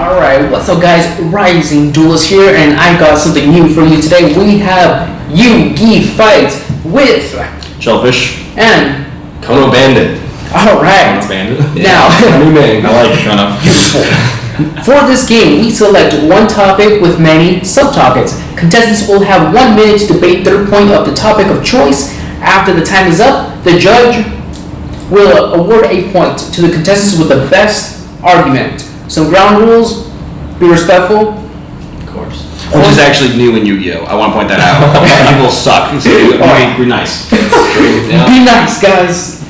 Alright, what's up guys, Rising Duelist here, and I got something new for you today. We have Yu-Gi fights with Chillfish and Konobandit. Alright, Konobandit. now new name. I like it, Kono. for this game, we select one topic with many subtopics. Contestants will have 1 minute to debate their point of the topic of choice. After the time is up, the judge will award a point to the contestants with the best argument. Some ground rules: be respectful. Of course. Which is actually new in Yu-Gi-Oh! I want to point that out. People suck. So we're nice. Be nice, guys.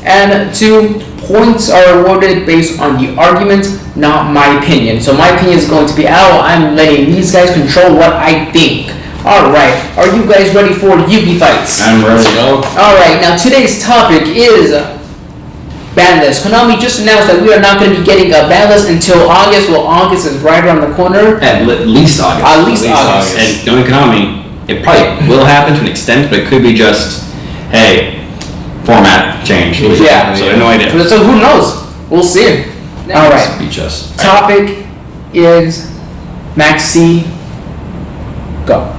And 2 points are awarded based on the argument, not my opinion. So my opinion is going to be out. I'm letting these guys control what I think. Alright, are you guys ready for Yu-Gi fights? I'm ready to go. Alright, now today's topic is Banlist. Konami just announced that we are not going to be getting a Banlist until August. Well, August is right around the corner. At least August. At least August. And knowing Konami, it probably will happen to an extent, but it could be just, hey, format change. Yeah. So I have no idea. So who knows? We'll see. Alright. Be just. Topic is Maxi. Go.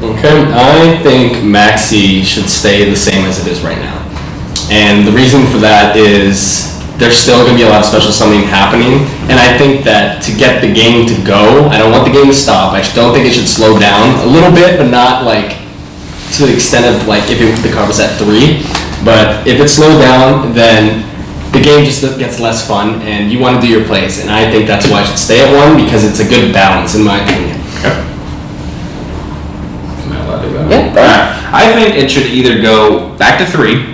Okay, I think Maxi should stay the same as it is right now. And the reason for that is there's still going to be a lot of special summoning happening. And I think that to get the game to go, I don't want the game to stop. I don't think it should slow down a little bit, but not like to the extent of like if the card was at 3. But if it's slowed down, then the game just gets less fun and you want to do your plays. And I think that's why I should stay at 1 because it's a good balance in my opinion. Okay. Am I allowed to go? Yeah. Alright. I think it should either go back to 3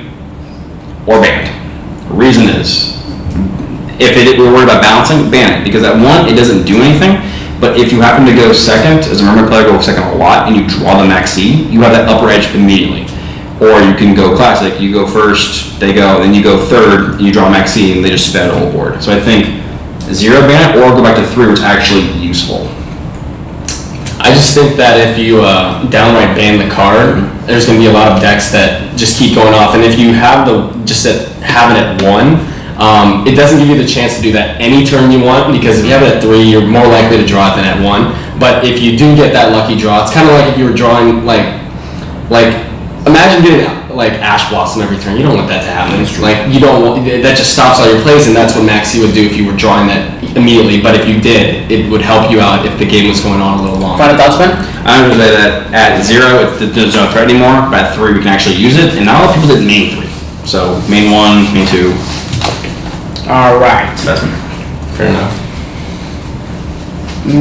or banned. Reason is, if we're worried about balancing, ban it. Because at 1, it doesn't do anything. But if you happen to go second, as a member player go second a lot, and you draw the Maxi, you have that upper edge immediately. Or you can go classic, you go first, they go, then you go third, and you draw Maxi, and they just spam the whole board. So I think 0 ban it, or go back to 3, which is actually useful. I just think that if you downright ban the card, there's going to be a lot of decks that just keep going off. And if you have have it at 1, it doesn't give you the chance to do that any turn you want, because if you have it at 3, you're more likely to draw it than at 1. But if you do get that lucky draw, it's kind of like if you were drawing like imagine getting like Ash Blossom every turn. You don't want that to happen. Like you don't want that, just stops all your plays, and that's what Maxi would do if you were drawing that immediately. But if you did, it would help you out if the game was going on a little longer. Final thoughts, man? I'm going to say that at 0, there's no threat anymore, but at 3, we can actually use it. And not a lot of people did main 3. So main 1, main 2. Alright. That's me. Fair enough.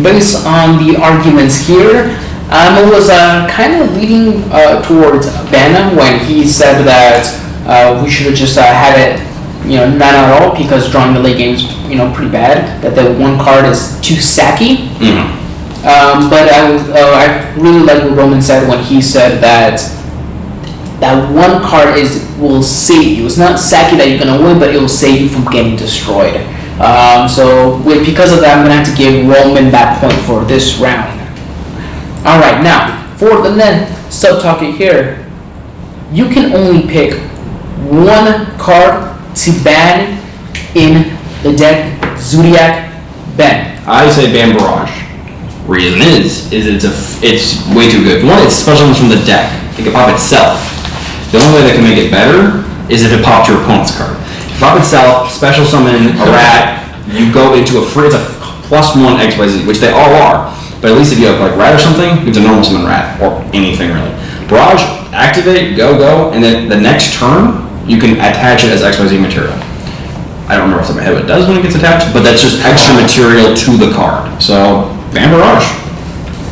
Based on the arguments here, it was kind of leading towards Banna when he said that we should have just had it, not at all, because drawing the late game is, pretty bad. That the 1 card is too sacky. Mm-hmm. But I really like what Roman said when he said that 1 card will save you. It's not sacky that you're gonna win, but it will save you from getting destroyed. Because of that, I'm gonna have to give Roman that point for this round. Alright, now, for the next subtopic here, you can only pick 1 card to ban in the deck Zodiac ban. I say ban Barrage. Reason is it's way too good. 1, it's special from the deck. It can pop itself. The only way that can make it better is if it popped your opponent's card. If it pop itself, special summon a rat, you go into it's a +1 XYZ, which they all are. But at least if you have like rat or something, it's a normal summon rat, or anything really. Barrage, activate, go, and then the next turn, you can attach it as XYZ material. I don't remember off the top of my head what it does when it gets attached, but that's just extra material to the card. So, ban Barrage.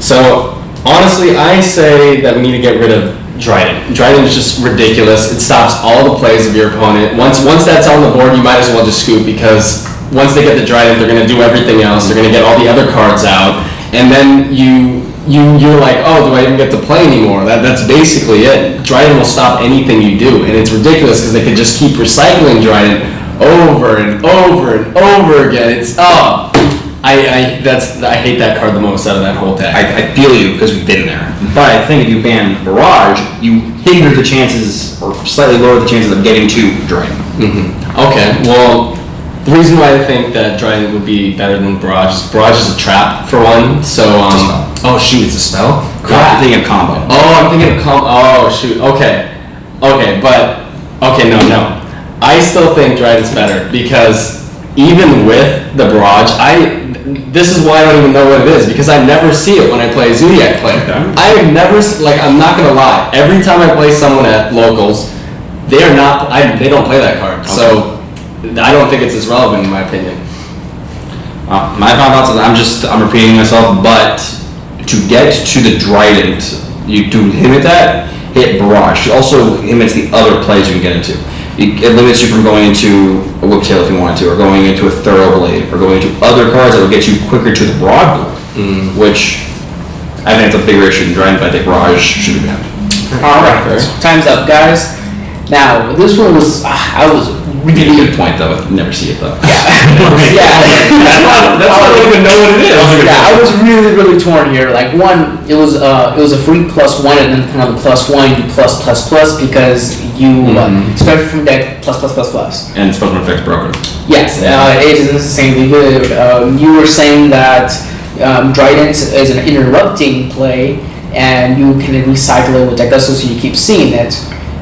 So honestly, I say that we need to get rid of Dryden. Dryden is just ridiculous. It stops all the plays of your opponent. Once that's on the board, you might as well just scoop, because once they get the Dryden, they're going to do everything else. They're going to get all the other cards out, and then you're like, oh, do I even get to play anymore? That's basically it. Dryden will stop anything you do, and it's ridiculous because they could just keep recycling Dryden over and over and over again. It's I hate that card the most out of that whole deck. I feel you, because we've been there. But I think if you ban Barrage, you hinder the chances, or slightly lower the chances of getting to Dryden. Mm-hmm. Okay, well, The reason why I think that Dryden would be better than Barrage is a trap for one. So oh shoot, it's a spell. I'm thinking of combo. Oh, I'm thinking of combo. Oh shoot. Okay, no. I still think Dryden's better because even with the Barrage, this is why I don't even know what it is because I never see it when I play a Zodiac player. Okay. I have never I'm not gonna lie. Every time I play someone at locals, they don't play that card. Okay. So I don't think it's as relevant in my opinion. My final thoughts is I'm repeating myself, but to get to the Trident, to hit that, hit Barrage. It also limits the other plays you can get into. It limits you from going into a Whiptail if you wanted to, or going into a Thoroughblade, or going into other cards that will get you quicker to the Broadboard, which I think it's a bigger issue than Trident, but I think Barrage should be banned. Alright, time's up, guys. Now, this one was, I was Really good point though. Never see it though. Yeah. That's why I don't even know what it is. Yeah, I was really torn here. Like one, it was a free +1 and then kind of the +1 you plus because you started from deck plus. And special effects broken. Yes, it is insanely good. You were saying that Trident is an interrupting play, and you can recycle it with deck so you keep seeing it.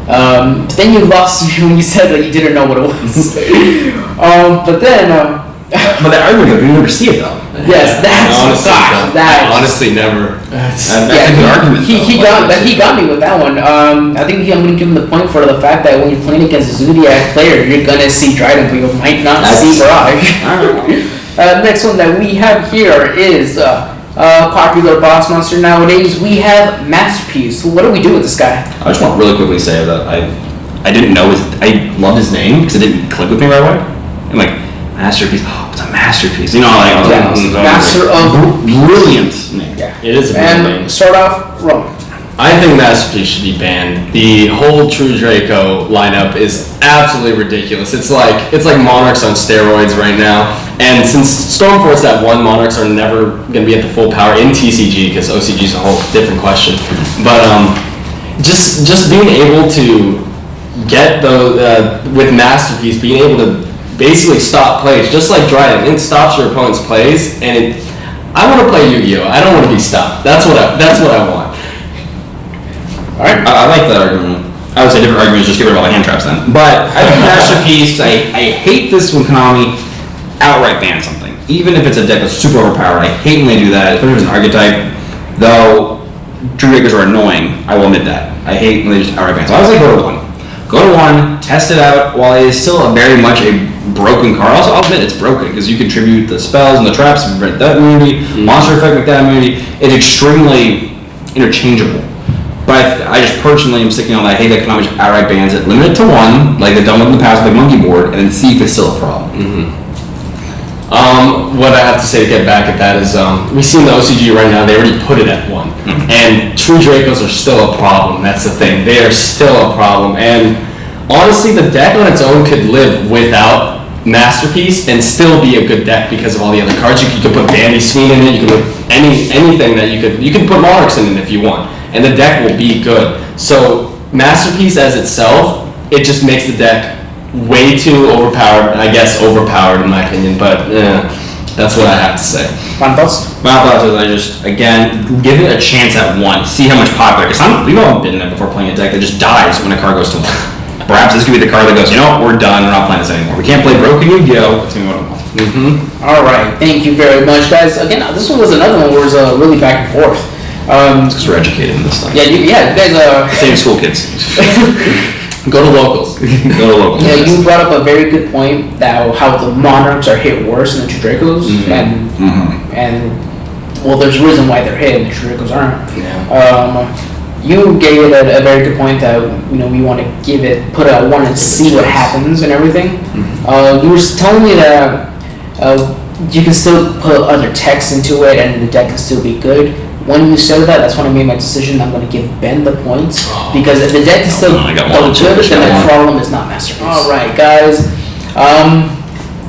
But then you lost when you said that you didn't know what it was. But then. But that argument, you never see it though. Yes, that's honestly never. That's a good argument. He got me with that one. I think I'm going to give him the point for the fact that when you're playing against a Zodiac player, you're going to see Trident, but you might not see Barrage. Next one that we have here is popular boss monster nowadays. We have Masterpiece. What do we do with this guy? I just want to really quickly say that I didn't know I loved his name because it didn't click with me right away. I'm like, Masterpiece. Oh, it's a masterpiece. You know, like Master of brilliant name. Yeah, it is a brilliant name. Start off, Roman. I think Masterpiece should be banned. The whole True Draco lineup is absolutely ridiculous. It's like Monarchs on steroids right now. And since Stormforce at 1, Monarchs are never going to be at the full power in TCG because OCG is a whole different question. But just being able to get with Masterpiece, being able to basically stop plays, just like Dryden, it stops your opponent's plays. And I want to play Yu-Gi-Oh! I don't want to be stopped. That's what I want. Alright, I like that argument. I would say different argument is just get rid of all the hand traps then. But I think Masterpiece, I hate this when Konami outright bans something. Even if it's a deck that's super overpowered, I hate when they do that, especially if it's an archetype. Though True Breakers are annoying, I will admit that. I hate when they just outright ban. So I would say go to 1. Go to 1, test it out. While it is still very much a broken card, also I'll admit it's broken because you contribute the spells and the traps, prevent that immunity, monster effect with that immunity. It's extremely interchangeable. But I just personally am sticking on that. I hate that Konami just outright bans it. Limit it to 1, like they've done with in the past with the monkey board, and then see if it's still a problem. What I have to say to get back at that is we see in the OCG right now, they already put it at 1. And True Dracos are still a problem. That's the thing. They are still a problem. And honestly, the deck on its own could live without Masterpiece and still be a good deck because of all the other cards. You could put Bandy Sween in it. You could put anything that you can put Monarchs in it if you want. And the deck will be good. So Masterpiece as itself, it just makes the deck way too overpowered. I guess overpowered in my opinion, but that's what I have to say. Final thoughts? My thoughts is I just, again, give it a chance at 1. See how much popular, because we've all been there before playing a deck that just dies when a card goes to 1. Perhaps this could be the card that goes, you know what, we're done, we're not playing this anymore. We can't play Broken Yu-Gi-Oh! It's gonna go to 1. Alright, thank you very much, guys. Again, this one was another one where it was really back and forth. Because we're educated in this stuff. Yeah, you guys same school kids. Go to locals. Go to locals. Yeah, you brought up a very good point that how the Monarchs are hit worse than the True Dracos, and well, there's a reason why they're hit and the True Dracos aren't. Yeah. You gave it a very good point that we want to put it at 1 and see what happens and everything. You were telling me that you can still put other text into it and the deck can still be good. When you said that, that's when I made my decision. I'm going to give Ben the points because if the deck is still good, then the problem is not Masterpiece. All right, guys.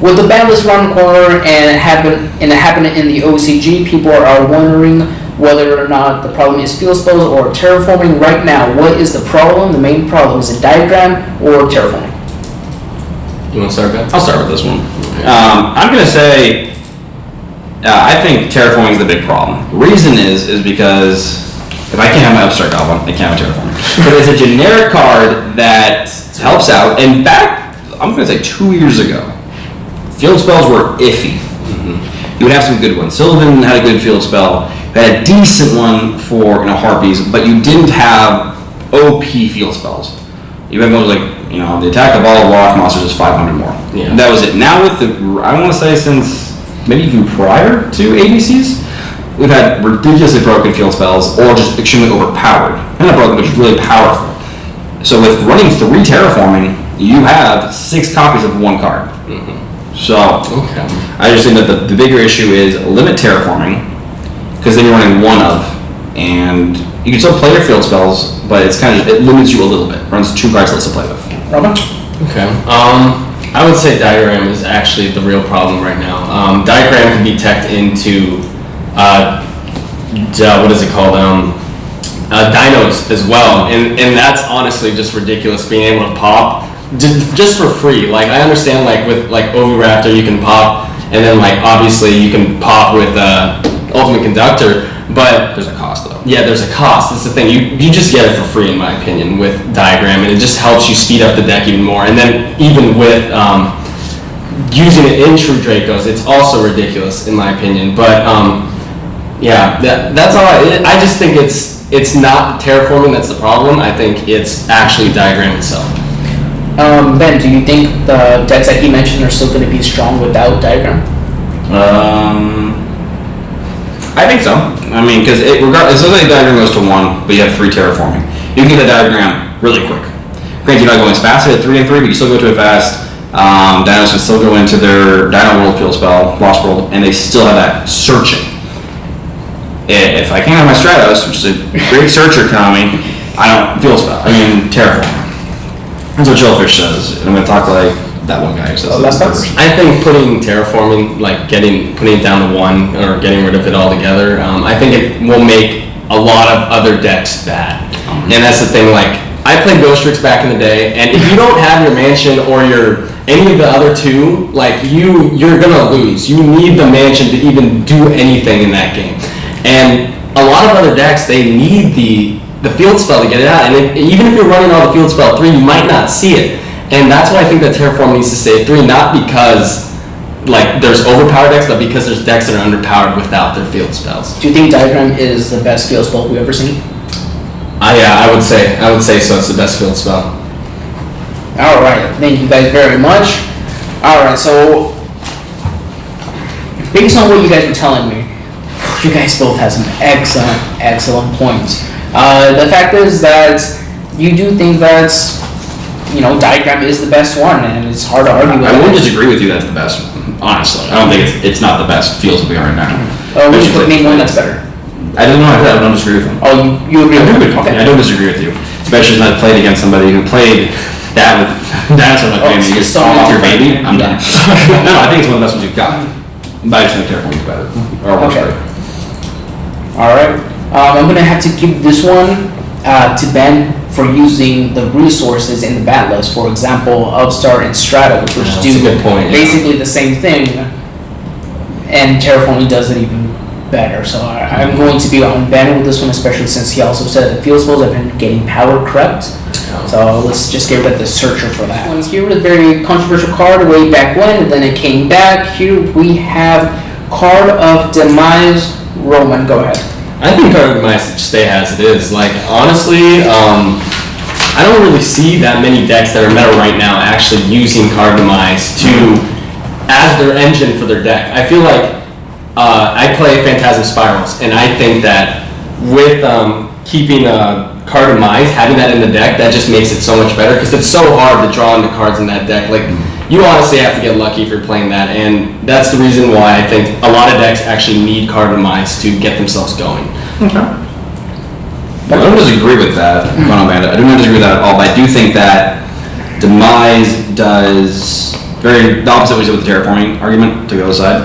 With the Banlist around the corner and it happened in the OCG, people are wondering whether or not the problem is field spells or terraforming. Right now, what is the problem? The main problem is it diagram or terraforming? You want to start, Ben? I'll start with this one. I'm gonna say, I think terraforming is the big problem. The reason is because if I can't have my Upstart Goblin, I can't have terraforming. But it's a generic card that helps out. And back, I'm gonna say 2 years ago, field spells were iffy. You would have some good ones. Sylvan had a good field spell. They had a decent one for Harpies, but you didn't have OP field spells. You had those like, the attack of all warlock monsters is 500 more. Yeah. That was it. Now with I want to say since maybe even prior to ABCs, we've had ridiculously broken field spells or just extremely overpowered. Not broken, but just really powerful. So with running 3 terraforming, you have 6 copies of one card. So I just think that the bigger issue is limit terraforming, because then you're running 1 of, and you can still play your field spells, but it limits you a little bit. Runs 2 cards less to play with. Robin? Okay. I would say diagram is actually the real problem right now. Diagram can be teched into what is it called? Dinos as well, and that's honestly just ridiculous. Being able to pop just for free. Like I understand, like with like Oviraptor, you can pop, and then like obviously you can pop with Ultimate Conductor, but There's a cost though. yeah, there's a cost. That's the thing. You just get it for free, in my opinion, with Diagram, and it just helps you speed up the deck even more. And then even with using it in True Dracos, it's also ridiculous, in my opinion. But yeah, that's all. I just think it's not terraforming that's the problem. I think it's actually Diagram itself. Ben, do you think the decks that he mentioned are still going to be strong without Diagram? I think so. I mean, because regardless, so the diagram goes to 1, but you have 3 terraforming. You can get the diagram really quick. Granted, you're not going as fast at 3 and 3, but you still go to it fast. Dinos can still go into their Dino World field spell, Lost World, and they still have that searching. If I can't have my Stratos, which is a great searcher economy, I don't field spell. I mean, terraforming. That's what Chillfish says. And I'm going to talk like that one guy who says I think putting terraforming, like putting it down to 1 or getting rid of it altogether, I think it will make a lot of other decks bad. And that's the thing, like, I played Ghost Tricks back in the day, and if you don't have your mansion or any of the other 2, like, you're gonna lose. You need the mansion to even do anything in that game. And a lot of other decks, they need the field spell to get it out. And even if you're running all the field spell 3, you might not see it. And that's why I think that Terraform needs to stay at 3, not because like there's overpowered decks, but because there's decks that are underpowered without their field spells. Do you think Diagram is the best field spell we've ever seen? Yeah, I would say so. It's the best field spell. All right, thank you guys very much. All right, so based on what you guys were telling me, you guys both have some excellent points. The fact is that you do think that Diagram is the best one, and it's hard to argue with. I wouldn't disagree with you that's the best, honestly. I don't think it's not the best fields we are right now. Name one that's better. I don't know, I don't disagree with him. Oh, you agree with me? Okay. I don't disagree with you. Especially since I played against somebody who played that with dinosaurs like me, and you just fall off your baby, I'm done. No, I think it's one of the best ones you've got. But I just think Terraform is better. Or worse. Okay. Alright. I'm going to have to give this one to Ben for using the resources in the Banlist. For example, Upstart and Stratos, which do basically the same thing, and Terraforming does it even better. So I'm going to be on Ben with this one, especially since he also said the field spells have been getting power crept. So let's just get rid of the searcher for that. One here was a very controversial card way back when, and then it came back. Here we have Card of Demise. Roman, go ahead. I think Card of Demise should stay as it is. Like, honestly, I don't really see that many decks that are meta right now actually using Card of Demise as their engine for their deck. I feel like I play Phantasm Spirals, and I think that with keeping Card of Demise, having that in the deck, that just makes it so much better, because it's so hard to draw into cards in that deck. Like, you honestly have to get lucky if you're playing that, and that's the reason why I think a lot of decks actually need Card of Demise to get themselves going. Okay. I don't disagree with that, Konobandit. I do not disagree with that at all, but I do think that Demise does the opposite way with the terraforming argument to the other side.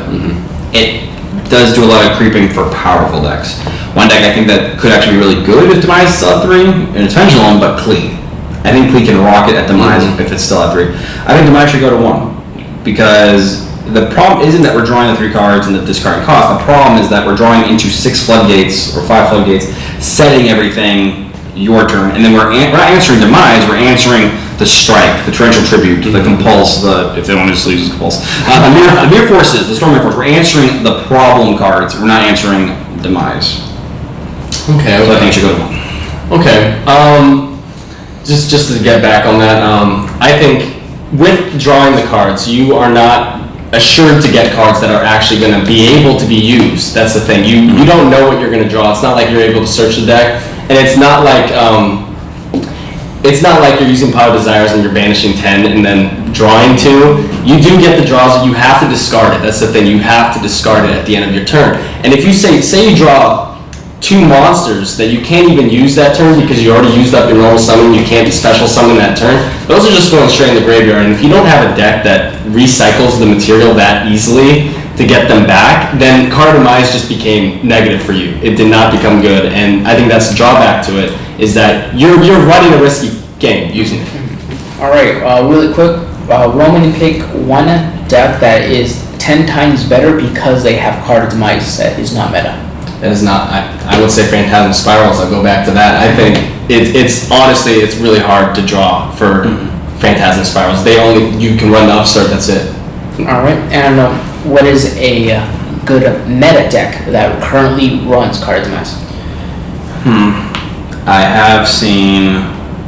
It does do a lot of creeping for powerful decks. One deck I think that could actually be really good if Demise is sub 3 and it's Pendulum, but clean. I think we can rock it at Demise if it's still at 3. I think Demise should go to 1 because the problem isn't that we're drawing the 3 cards and the discarding cost. The problem is that we're drawing into 6 floodgates or 5 floodgates, setting everything your turn, and then we're not answering Demise. We're answering the strike, the torrential tribute, the compulse, if they want to just leave as compulse, the mere forces, the storm force. We're answering the problem cards. We're not answering Demise. Okay. So I think it should go to 1. Okay. Just to get back on that, I think with drawing the cards, you are not assured to get cards that are actually going to be able to be used. That's the thing. You don't know what you're going to draw. It's not like you're able to search the deck, and it's not like you're using Power Desires and you're banishing 10 and then drawing 2. You do get the draws. You have to discard it. That's the thing. You have to discard it at the end of your turn. And if you say you draw 2 monsters that you can't even use that turn because you already used up your normal summon, you can't special summon that turn, those are just going straight in the graveyard. And if you don't have a deck that recycles the material that easily to get them back, then Card Demise just became negative for you. It did not become good, and I think that's the drawback to it, is that you're running a risky game using it. Alright, really quick, Roman pick one deck that is 10 times better because they have Card Demise that is not meta. It is not. I would say Phantasm Spirals. I'll go back to that. I think it's honestly it's really hard to draw for Phantasm Spirals. You can run the upstart. That's it. All right, and what is a good meta deck that currently runs Card Demise? I have seen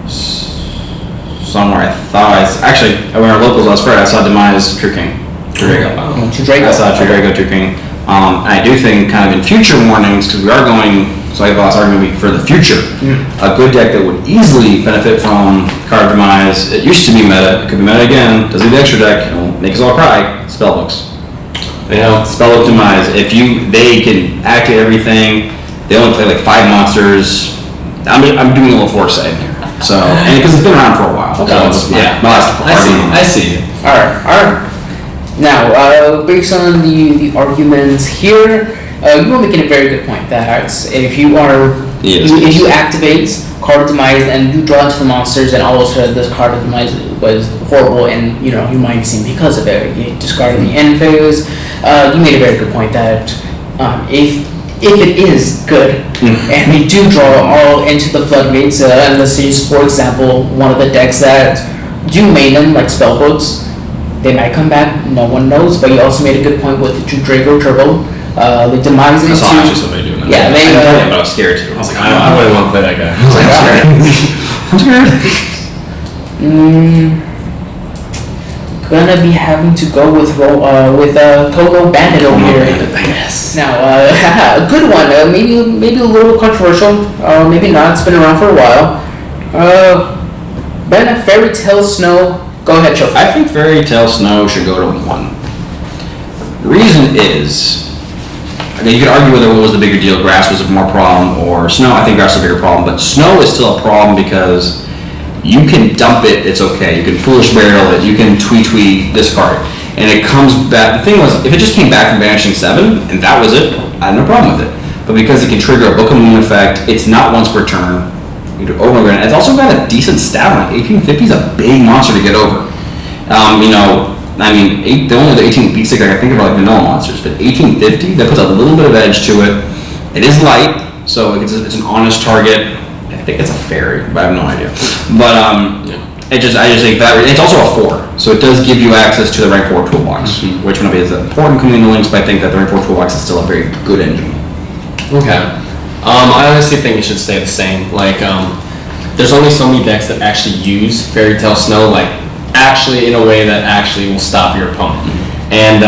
somewhere. I thought actually when our locals last Friday, I saw Demise True King. I saw True Drago True King. I do think kind of in future warnings, because we are going, so I have a last argument for the future, a good deck that would easily benefit from Card Demise. It used to be meta, it could be meta again, doesn't need the extra deck, it'll make us all cry, Spellbooks. Spellbook Demise, they can activate everything, they only play like 5 monsters. I'm doing a little foresight here. So, and because it's been around for a while. Okay. My last I see. Alright. Now, based on the arguments here, you were making a very good point that if you activate Card Demise and you draw into the monsters and all of a sudden this Card Demise was horrible and you might seem because of it, you discarded the end phase, you made a very good point that if it is good and we do draw all into the floodgates, and let's say for example one of the decks that do main them like spellbooks, they might come back, no one knows, but you also made a good point with the Drago Turbo. The Demise I saw actually somebody doing that. Yeah, but I was scared too. I was like, I don't really want to play that guy. I was like, I'm scared. Gonna be having to go with Konobandit over here. Yes. Now, a good one, maybe a little controversial, maybe not, it's been around for a while. Ben, Fairy Tale Snow. Go ahead, Chillfish. I think Fairy Tale Snow should go to 1. The reason is, you could argue whether what was the bigger deal, Grass was a more problem, or Snow. I think Grass is a bigger problem, but Snow is still a problem because you can dump it, it's okay. You can Foolish Burial it, you can tweet discard it, and it comes back. The thing was, if it just came back from Banishing 7, and that was it, I had no problem with it. But because it can trigger a Book of Moon effect, it's not once per turn. You do over again. It's also got a decent stat line. 1850 is a big monster to get over. Only the 18 beat stick I can think about like vanilla monsters, but 1850 that puts a little bit of edge to it. It is light, so it's an honest target. I think it's a fairy, but I have no idea. But I just think that it's also a 4, so it does give you access to the rank 4 toolbox, which might be important coming in the links. But I think that the rank 4 toolbox is still a very good engine. Okay. I honestly think it should stay the same. There's only so many decks that actually use Fairy Tale Snow, actually in a way that actually will stop your opponent. And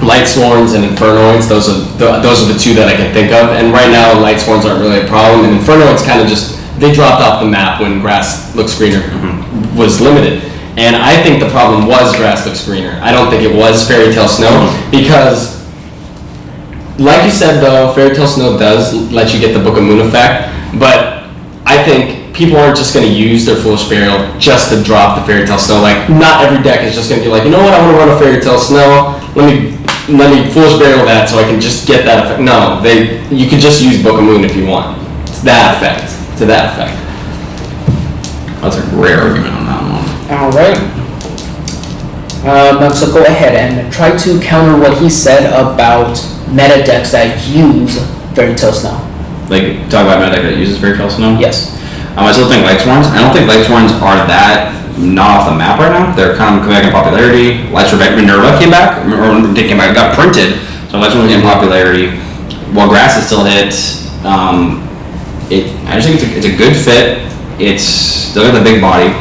Light Sworns and Infernoids, those are the 2 that I can think of. And right now, Light Sworns aren't really a problem, and Infernoids kind of they dropped off the map when Grass Looks Greener was limited. And I think the problem was Grass Looks Greener. I don't think it was Fairy Tale Snow, because like you said though, Fairy Tale Snow does let you get the Book of Moon effect, but I think people aren't just going to use their Foolish Burial just to drop the Fairy Tale Snow. Not every deck is just going to be like, you know what, I want to run a Fairy Tale Snow, let me Foolish Burial that so I can just get that effect. No, you can just use Book of Moon if you want. To that effect. That's a great argument on that one. All right. So go ahead and try to counter what he said about meta decks that use Fairy Tale Snow. Like, talk about meta deck that uses Fairy Tale Snow? Yes. I still think Light Swarms. I don't think Light Swarms are that not off the map right now. They're kind of coming back in popularity. Light Swarm Minerva came back, or they came back, got printed. So Light Swarms getting popularity. While Grass is still hit, I just think it's a good fit. It's still got the big body,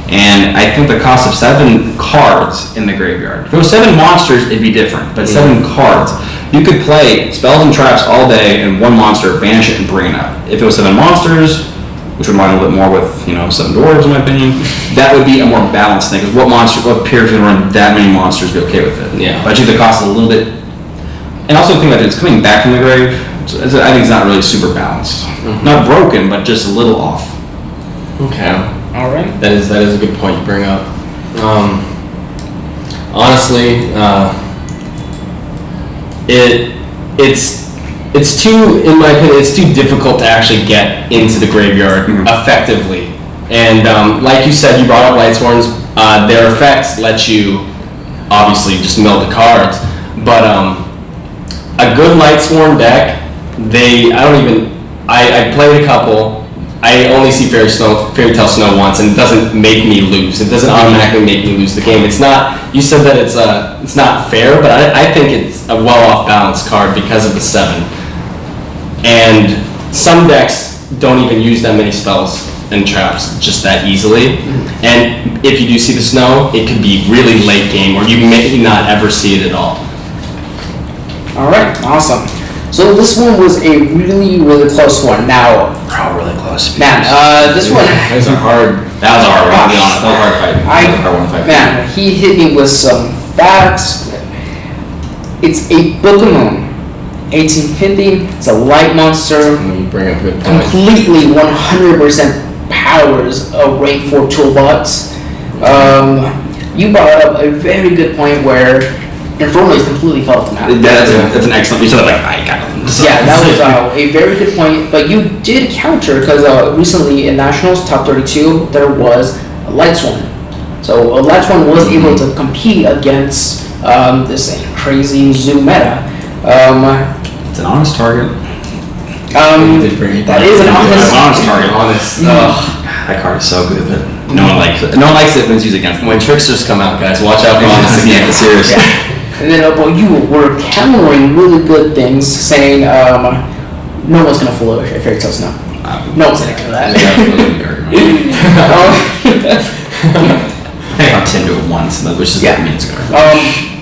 and I think the cost of 7 cards in the graveyard. If it was 7 monsters, it'd be different. But 7 cards, you could play spells and traps all day, and 1 monster, banish it and bring it up. If it was 7 monsters, which would align a little bit more with 7 dwarves in my opinion, that would be a more balanced thing. Because what peer can run that many monsters be okay with it? Yeah. But I think the cost is a little bit, and also the thing that it's coming back from the grave. I think it's not really super balanced. Not broken, but just a little off. Okay. All right. That is a good point you bring up. Honestly, it's too, in my opinion, it's too difficult to actually get into the graveyard effectively. And like you said, you brought up Light Swarms. Their effects let you obviously just mill the cards, but a good Light Swarm deck, I played a couple. I only see Fairy Tale Snow once, and it doesn't make me lose. It doesn't automatically make me lose the game. It's not. You said that it's not fair, but I think it's a well-off balanced card because of the 7. And some decks don't even use that many spells and traps just that easily. And if you do see the snow, it could be really late game, or you may not ever see it at all. All right. Awesome. So this one was a really, really close one. Now, Really close. man, this one. Those are hard. That was a hard one, to be honest. That was a hard fight. That was a hard one to fight. Man, he hit me with some facts. It's a Book of Moon. 1850. It's a light monster. You bring up good points. Completely 100% powers a rank 4 toolbox. You brought up a very good point where Inferno is completely fell off the map. That's an excellent. You said that like I got it. Yeah, that was a very good point. But you did counter because recently in Nationals Top 32 there was a Light Swarm. So a Light Swarm was able to compete against this crazy zoo meta. It's an honest target. That is an honest target. Honest. That card is so good, but no one likes it. No one likes it when it's used against them. When tricksters come out, guys, watch out for honest. Yeah, seriously. And then, but you were countering really good things, saying no one's gonna fool a Fairy Tale Snow. No one's gonna do that. I got 10 to it once, which is like minutes ago.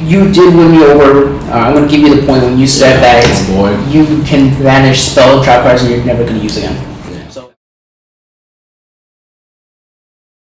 You did win me over. I'm gonna give you the point when you said that boy. you can vanish spell trap cards and you're never gonna use again.